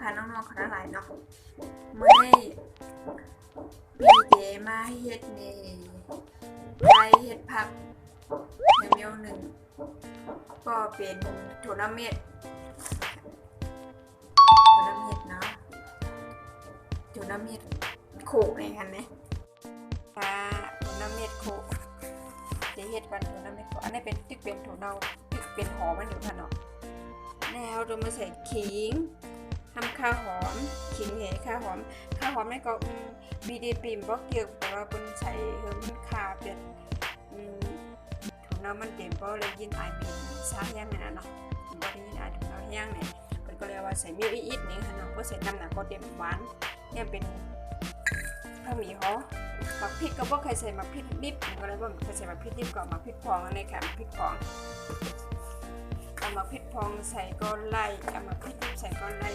ค่ะน้องๆขอหลายเนาะเมื่อได้มีเดมาเฮ็ดนี่ไก่เฮ็ดผักเมนูหนึ่งก็เป็นถั่วน้ำเม็ดเนาะถั่วน้ำเม็ดโขกนี่ค่ะเนี่ยถั่วน้ำเม็ดโขกจะเฮ็ดวันถั่วน้ำเม็ดโขกอันนี้เป็นติ๊กเป็นถั่วเน่าติ๊กเป็นหอมมันอยู่ค่ะเนาะแล้วเรามาใส่ขิงทำข้าวหอมขิงเหข้าวหอมนี่ก็บีดีปิ่มบ่เกี่ยวแต่ว่าเป็นใส่มันคาเป็นถั่วเน่ามันเต็มเพราะเลยยินไอบินซาแห้งเนี่ยเนาะบ่ได้ยินไอถั่วเน่าแห้งเนี่ยเพิ่นก็เรียกว่าใส่มิวอีทนี่ค่ะเนาะบ่ใส่น้ำหนักก็เต็มหวานเนี่ยเป็นข้าวหมี่ฮ้อหมักพริกก็บ่เคยใส่หมักพริกดิบก็เลยบ่เคยใส่หมักพริกดิบก็หมักพริกพองในค่ะพริกพองเอาหมักพริกพองใส่ก็ไล่เอาหมักพริกดิบใส่ก็ไล่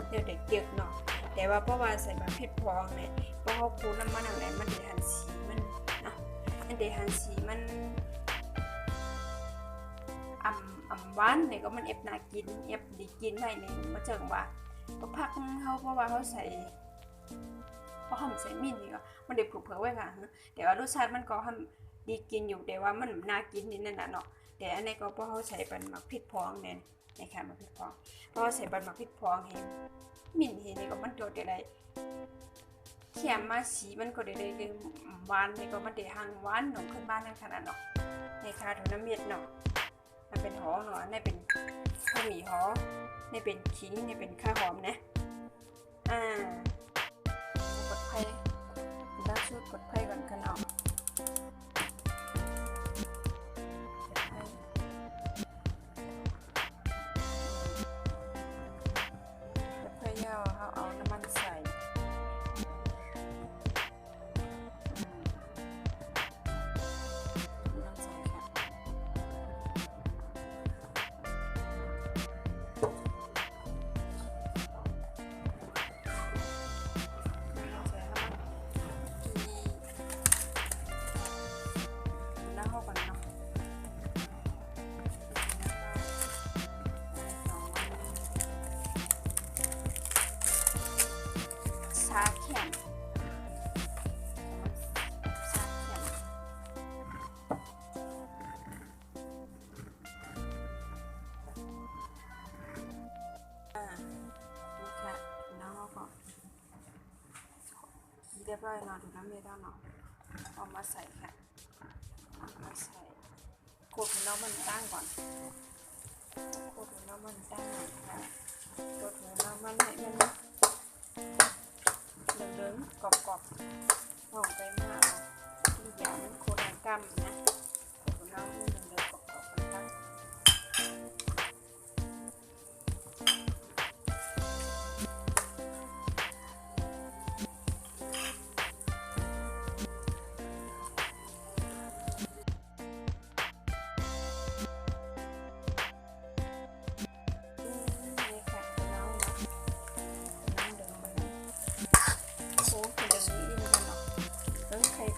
เดี๋ยวเด็กเยอะเนาะแต่ว่าเพราะว่าใส่หมักพริกพองเนี่ยเพราะเขาคูน้ำมันอะไรมันได้หันสีมันเนาะมันได้หันสีมันหวานเนี่ยก็มันเอฟน่ากินเอฟดีกินได้เนี่ยมาเจิงว่าก็พักเขาเพราะว่าเขาใส่เพราะเขาใส่มิ้นนี่ก็มันได้ผูกเผยไว้ค่ะแต่ว่ารสชาติมันก็ทำดีกินอยู่แต่ว่ามันน่ากินนิดนั่นเนาะแต่อันนี้ก็เพราะเขาใส่เป็นหมักพริกพองเนี่ยนะคะหมักพริกพองเพราะใส่เป็นหมักพริกพองเห็นมิ้นเห็นนี่ก็มันโดดได้เขียมมาสีมันก็ได้หวานนี่ก็มันได้หังหวานหนุ่มขึ้นบ้านนั่นขนาดเนาะนะคะถั่วน้ำเม็ดเนาะมันเป็นหอมเนาะนี่เป็นข้าวหมี่หอมนี่เป็นขิงนี่เป็นข้าวหอมนะกดไฟดับชุดกดไฟก่อนกันออกกดไฟย่อเอาน้ำมันใส่ชาแข็งนี่ค่ะแล้วก็เรียบร้อยเนาะถูกน้ำเม็ดแล้วเนาะเอามาใส่ค่ะมาใส่โคตรน้ำมันตั้งก่อนโคตรน้ำมันตั้งค่ะโคตรน้ำมันให้มันเหลืองๆกรอบๆหอมไปมากทุกอย่างมันโคตรกำนะโคตรน้ำมันเหลืองๆกรอบๆกันตั้ง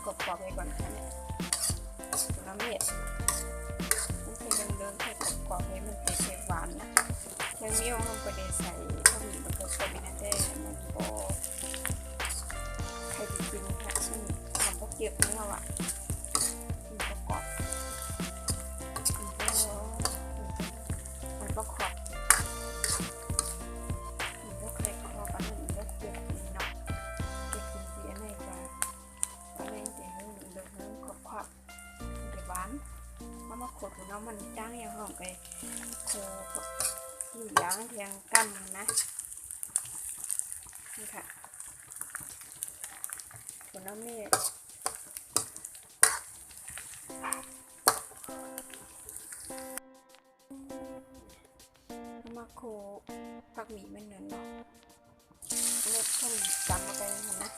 กรอบๆไปก่อนค่ะเนี่ยน้ำเม็ดมันเป็นเดิมๆแค่กรอบๆให้มันเป็นเค็มหวานนะยังมีองค์ประเดี๋ยวใส่ข้าวหมี่มันก็ใส่ไม่ได้มันก็ใครจะกินค่ะมันทำพวกเกี๊ยวของเราอ่ะมันก็กรอบมันก็ขอบมันก็เคยกรอบอันนี้ก็เกี๊ยวนี่เนาะเกี๊ยวกินสีอะไรกว่ามาขดหัวน้องมันจ้างอย่างห้องไปโคที่ย่างเพียงกั้มนะนี่ค่ะหัวน้องเมฆมาโคผักหมี่มันเนื้อเนาะเล็กขึ้นจำมาไปนะ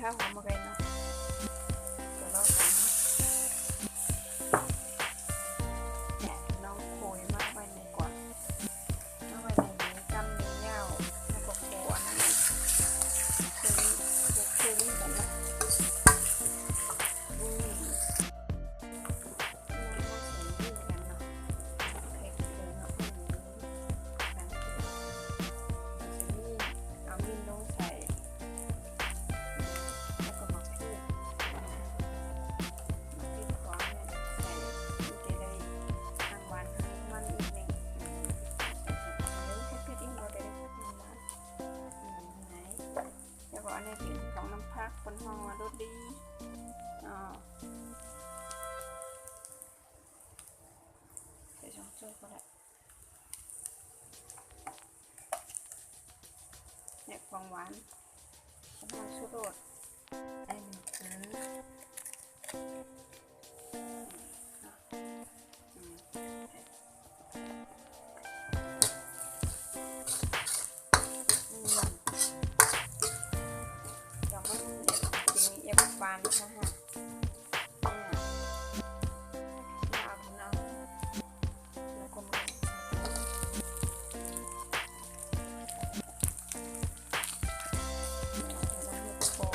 ข้าวหอมมาเลยเนาะเดี๋ยวเราทำเนี่ยน้องโขยมากไปในก่อนมากไปใน พักบนห้องรถดีอ๋อใส่ช่องโจ้ก็ได้เนี่ยของหวานของหวานชูรสไอ้นี่บานนะคะฮะเอาน้ำแล้วก็มาโปะ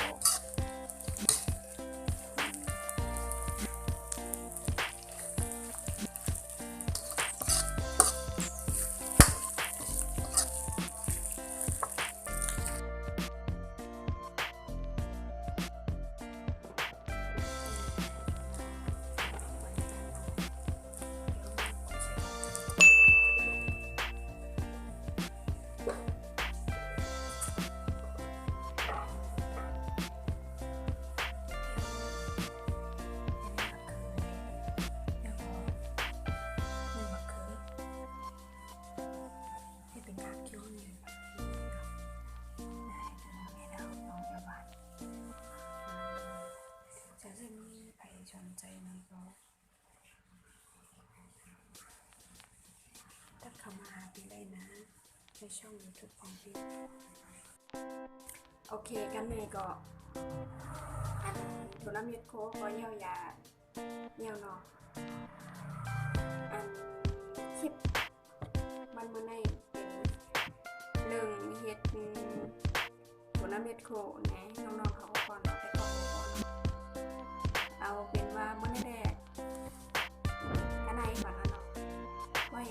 สนใจนะก็ถ้าเข้ามาหาพี่ได้นะในช่อง YouTube ของพี่โอเคกันเลยก็อันถั่วน้ำเม็ดโค้กก็เยี่ยวยาเยี่ยวเนาะอันคลิปมันมื้อในเป็นเรื่องเฮ็ดถั่วน้ำเม็ดโค้กนะน้องๆเขาก็ก่อนเอาไปก่อนเอาเป็นว่ามื้อแรกกันไหนก่อนนะเนาะไว้